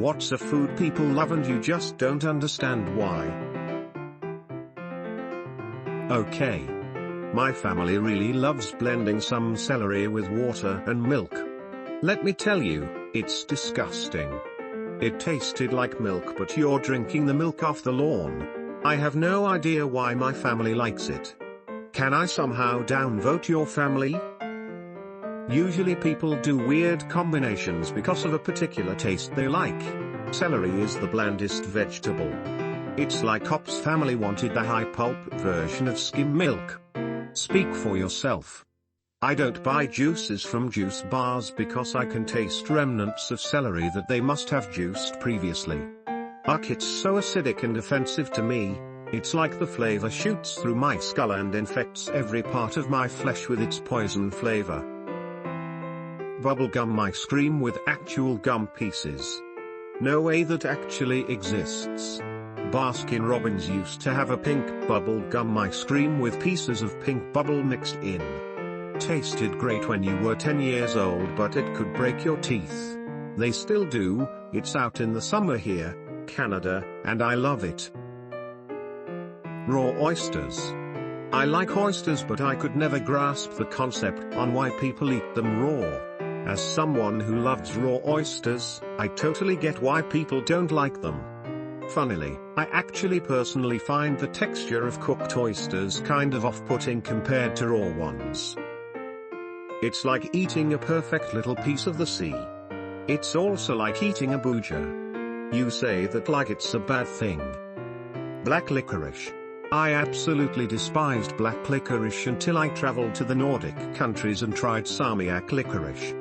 What's a food people love and you just don't understand why? Okay. My family really loves blending some celery with water and milk. Let me tell you, it's disgusting. It tasted like milk, but you're drinking the milk off the lawn. I have no idea why my family likes it. Can I somehow downvote your family? Usually people do weird combinations because of a particular taste they like. Celery is the blandest vegetable. It's like Hop's family wanted the high pulp version of skim milk. Speak for yourself. I don't buy juices from juice bars because I can taste remnants of celery that they must have juiced previously. Ugh, it's so acidic and offensive to me. It's like the flavor shoots through my skull and infects every part of my flesh with its poison flavor. Bubblegum ice cream with actual gum pieces. No way that actually exists. Baskin-Robbins used to have a pink bubblegum ice cream with pieces of pink bubble mixed in. Tasted great when you were 10 years old, but it could break your teeth. They still do. It's out in the summer here, Canada, and I love it. Raw oysters. I like oysters, but I could never grasp the concept on why people eat them raw. As someone who loves raw oysters, I totally get why people don't like them. Funnily, I actually personally find the texture of cooked oysters kind of off-putting compared to raw ones. It's like eating a perfect little piece of the sea. It's also like eating a kombucha. You say that like it's a bad thing. Black licorice. I absolutely despised black licorice until I traveled to the Nordic countries and tried salmiak licorice.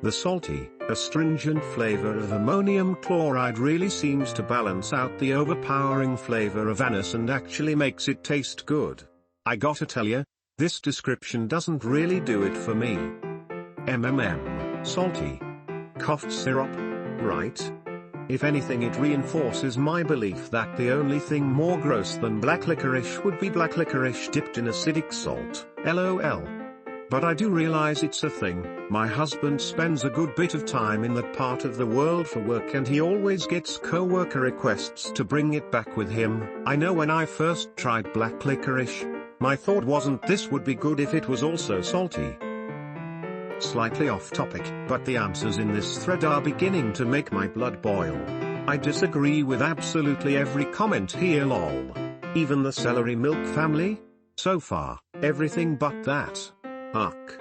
The salty, astringent flavor of ammonium chloride really seems to balance out the overpowering flavor of anise and actually makes it taste good. I gotta tell ya, this description doesn't really do it for me. Salty. Cough syrup, right? If anything, it reinforces my belief that the only thing more gross than black licorice would be black licorice dipped in acidic salt, LOL. But I do realize it's a thing. My husband spends a good bit of time in that part of the world for work and he always gets co-worker requests to bring it back with him. I know when I first tried black licorice, my thought wasn't this would be good if it was also salty. Slightly off topic, but the answers in this thread are beginning to make my blood boil. I disagree with absolutely every comment here, lol. Even the celery milk family? So far, everything but that. Uck.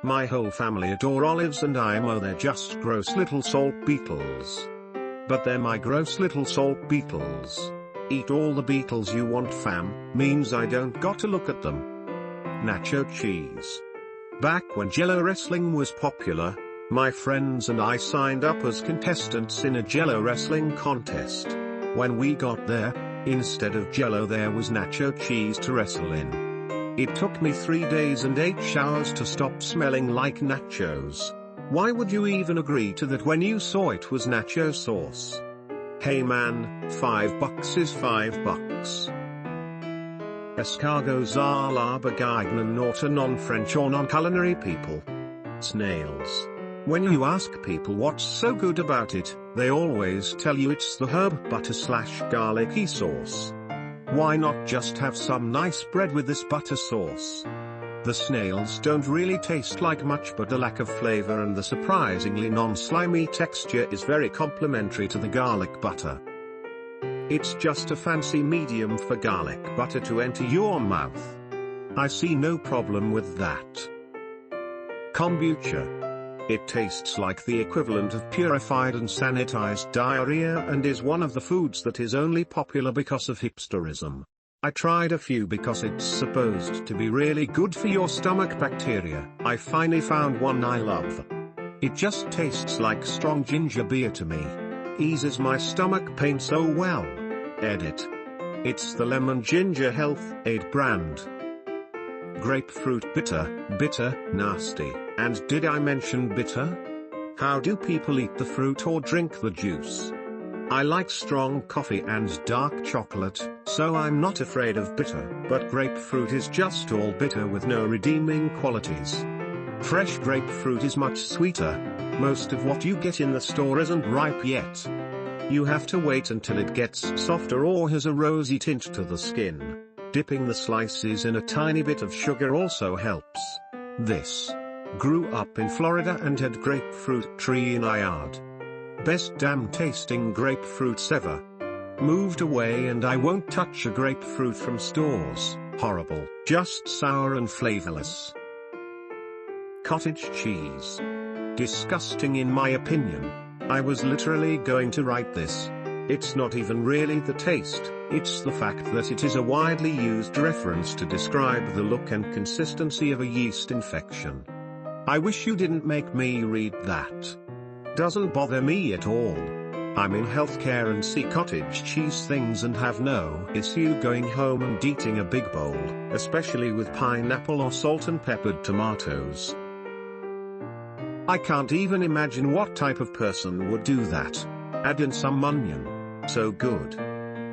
My whole family adore olives and they're just gross little salt beetles. But they're my gross little salt beetles. Eat all the beetles you want, fam, means I don't got to look at them. Nacho cheese. Back when Jello wrestling was popular, my friends and I signed up as contestants in a Jello wrestling contest. When we got there, instead of Jello there was nacho cheese to wrestle in. It took me 3 days and 8 showers to stop smelling like nachos. Why would you even agree to that when you saw it was nacho sauce? Hey man, $5 is $5. Escargots are la begeignen not a non-French or non-culinary people. Snails. When you ask people what's so good about it, they always tell you it's the herb butter/garlicky sauce. Why not just have some nice bread with this butter sauce? The snails don't really taste like much, but the lack of flavor and the surprisingly non-slimy texture is very complimentary to the garlic butter. It's just a fancy medium for garlic butter to enter your mouth. I see no problem with that. Kombucha. It tastes like the equivalent of purified and sanitized diarrhea and is one of the foods that is only popular because of hipsterism. I tried a few because it's supposed to be really good for your stomach bacteria. I finally found one I love. It just tastes like strong ginger beer to me. Eases my stomach pain so well. Edit. It's the Lemon Ginger Health Aid brand. Grapefruit bitter, nasty. And did I mention bitter? How do people eat the fruit or drink the juice? I like strong coffee and dark chocolate, so I'm not afraid of bitter, but grapefruit is just all bitter with no redeeming qualities. Fresh grapefruit is much sweeter. Most of what you get in the store isn't ripe yet. You have to wait until it gets softer or has a rosy tint to the skin. Dipping the slices in a tiny bit of sugar also helps. This. Grew up in Florida and had grapefruit tree in our yard. Best damn tasting grapefruits ever. Moved away and I won't touch a grapefruit from stores. Horrible. Just sour and flavorless. Cottage cheese. Disgusting in my opinion. I was literally going to write this. It's not even really the taste, it's the fact that it is a widely used reference to describe the look and consistency of a yeast infection. I wish you didn't make me read that. Doesn't bother me at all. I'm in healthcare and see cottage cheese things and have no issue going home and eating a big bowl, especially with pineapple or salt and peppered tomatoes. I can't even imagine what type of person would do that. Add in some onion. So good.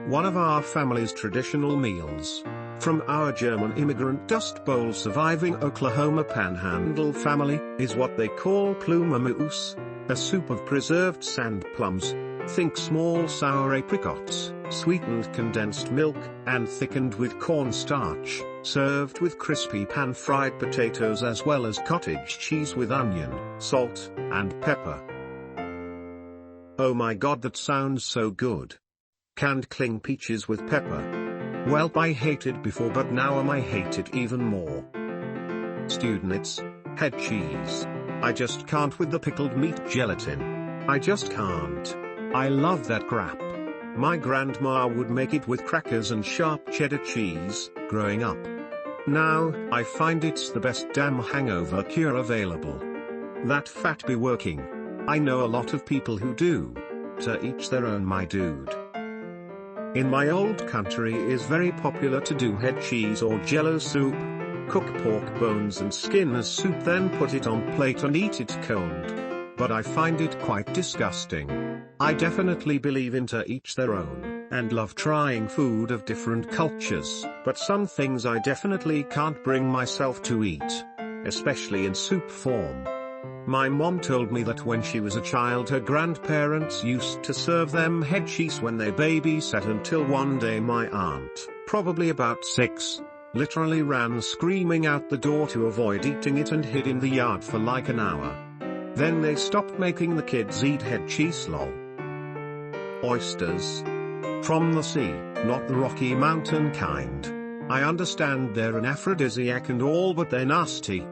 One of our family's traditional meals. From our German immigrant Dust Bowl surviving Oklahoma Panhandle family, is what they call Plummermus, a soup of preserved sand plums. Think small sour apricots, sweetened condensed milk, and thickened with cornstarch, served with crispy pan-fried potatoes as well as cottage cheese with onion, salt, and pepper. Oh my god, that sounds so good. Canned cling peaches with pepper. Well, I hated before but now I hate it even more. Stewed nuts, head cheese. I just can't with the pickled meat gelatin. I just can't. I love that crap. My grandma would make it with crackers and sharp cheddar cheese, growing up. Now, I find it's the best damn hangover cure available. That fat be working. I know a lot of people who do. To each their own, my dude. In my old country it is very popular to do head cheese or jello soup. Cook pork bones and skin as soup, then put it on plate and eat it cold. But I find it quite disgusting. I definitely believe in to each their own, and love trying food of different cultures, but some things I definitely can't bring myself to eat. Especially in soup form. My mom told me that when she was a child her grandparents used to serve them head cheese when they babysat until one day my aunt, probably about 6, literally ran screaming out the door to avoid eating it and hid in the yard for like an hour. Then they stopped making the kids eat head cheese. Lol. Oysters. From the sea, not the Rocky Mountain kind. I understand they're an aphrodisiac and all, but they're nasty.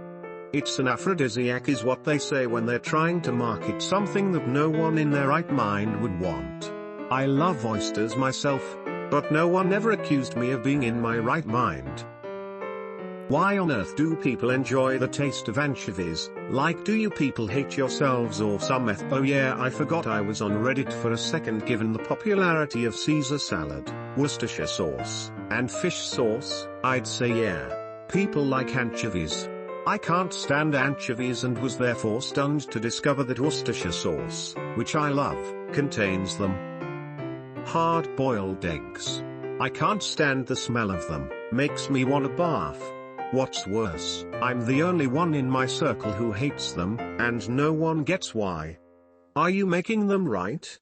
It's an aphrodisiac is what they say when they're trying to market something that no one in their right mind would want. I love oysters myself, but no one ever accused me of being in my right mind. Why on earth do people enjoy the taste of anchovies? Like, do you people hate yourselves or some Oh yeah, I forgot I was on Reddit for a second. Given the popularity of Caesar salad, Worcestershire sauce, and fish sauce, I'd say yeah. People like anchovies. I can't stand anchovies and was therefore stunned to discover that Worcestershire sauce, which I love, contains them. Hard-boiled eggs. I can't stand the smell of them, makes me want to barf. What's worse, I'm the only one in my circle who hates them, and no one gets why. Are you making them right?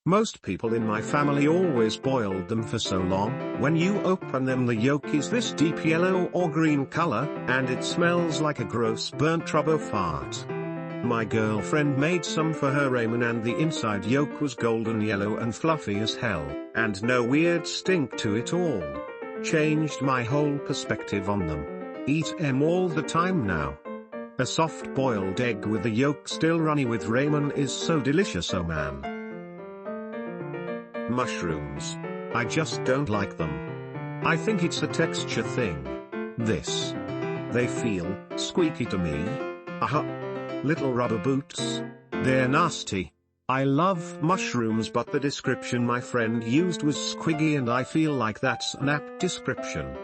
Most people in my family always boiled them for so long. When you open them, the yolk is this deep yellow or green color, and it smells like a gross burnt rubber fart. My girlfriend made some for her ramen and the inside yolk was golden yellow and fluffy as hell, and no weird stink to it all. Changed my whole perspective on them. Eat them all the time now. A soft boiled egg with the yolk still runny with ramen is so delicious, oh man. Mushrooms. I just don't like them. I think it's a texture thing. They feel squeaky to me. Aha. Little rubber boots. They're nasty. I love mushrooms, but the description my friend used was squiggy and I feel like that's an apt description.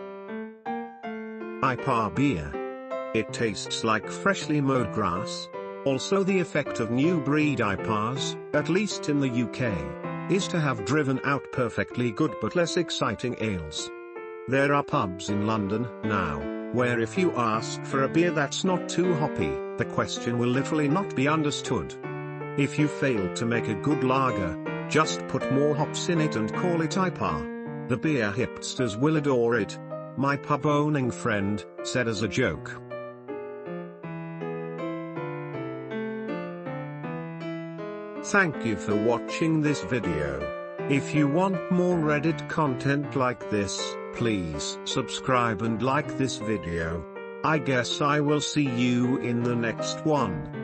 IPA beer. It tastes like freshly mowed grass. Also, the effect of new breed IPAs, at least in the UK, is to have driven out perfectly good but less exciting ales. There are pubs in London now, where if you ask for a beer that's not too hoppy, the question will literally not be understood. If you fail to make a good lager, just put more hops in it and call it IPA. The beer hipsters will adore it. My pub owning friend said as a joke. Thank you for watching this video. If you want more Reddit content like this, please subscribe and like this video. I guess I will see you in the next one.